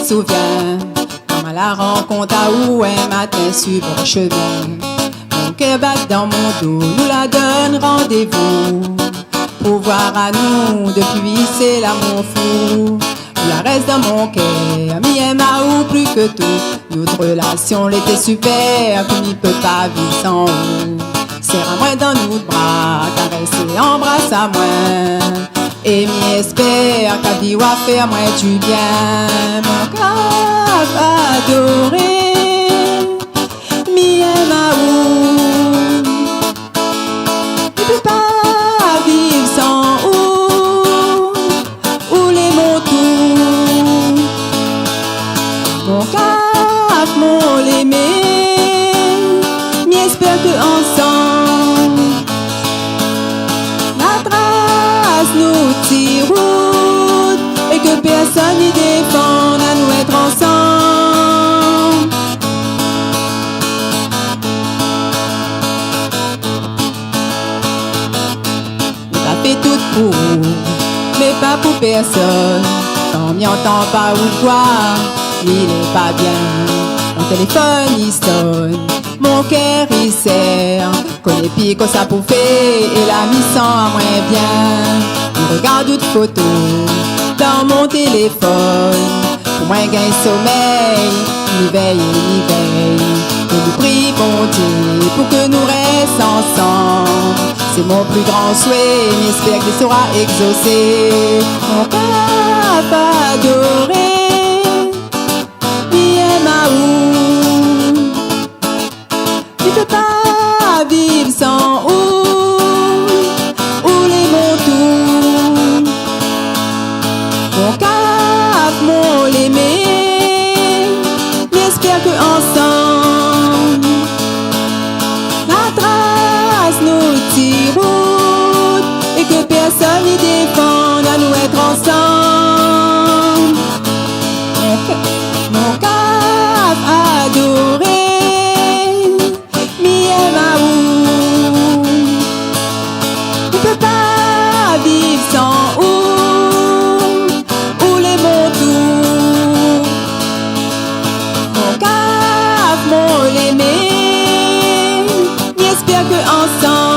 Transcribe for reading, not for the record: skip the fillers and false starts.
souviens, comme à la rencontre à où un matin sur mon chemin. Mon cœur bat dans mon dos, nous la donne rendez-vous. Pouvoir à nous, depuis c'est l'amour fou. La reste dans mon cœur, mi aime à ou plus que tout. Notre relation l'était super, puis n'y peut pas vivre sans vous. Serre à moi dans nos bras, caresse et embrasse à moi. Et m'y espère qu'à vie ou à faire moi du bien. Mon cœur adoré, m'y aime à ou. Ne peut pas vivre sans ou les mots tout. Mon cœur, mon l'aimé, m'y espère que ensemble la trace nous tire route et que personne n'y défende à nous être ensemble. On a fait tout pour vous, mais pas pour personne. Quand m'y entend pas ou quoi, il est pas bien. Mon téléphone il sonne, mon cœur il serre. Connais pire que ça pour faire et la mission à moins bien. Je regarde toutes photos dans mon téléphone. Pour moi gagne sommeil, ni veille et ni veille. Je nous prie bon Dieu pour que nous restions ensemble. C'est mon plus grand souhait, j'espère qu'il sera exaucé. Mon papa adoré, il aime à où. Tu peux pas vivre sans ou les mots tout. Mon cap, mon l'aimé, j'espère que ensemble la trace nous tire route et que personne n'y défende à nous être ensemble. Mon cap adoré, m'y aime à où. Tu peux pas vivre sans ou les mots tout. Mon cap, mon l'aimé, j'espère que ensemble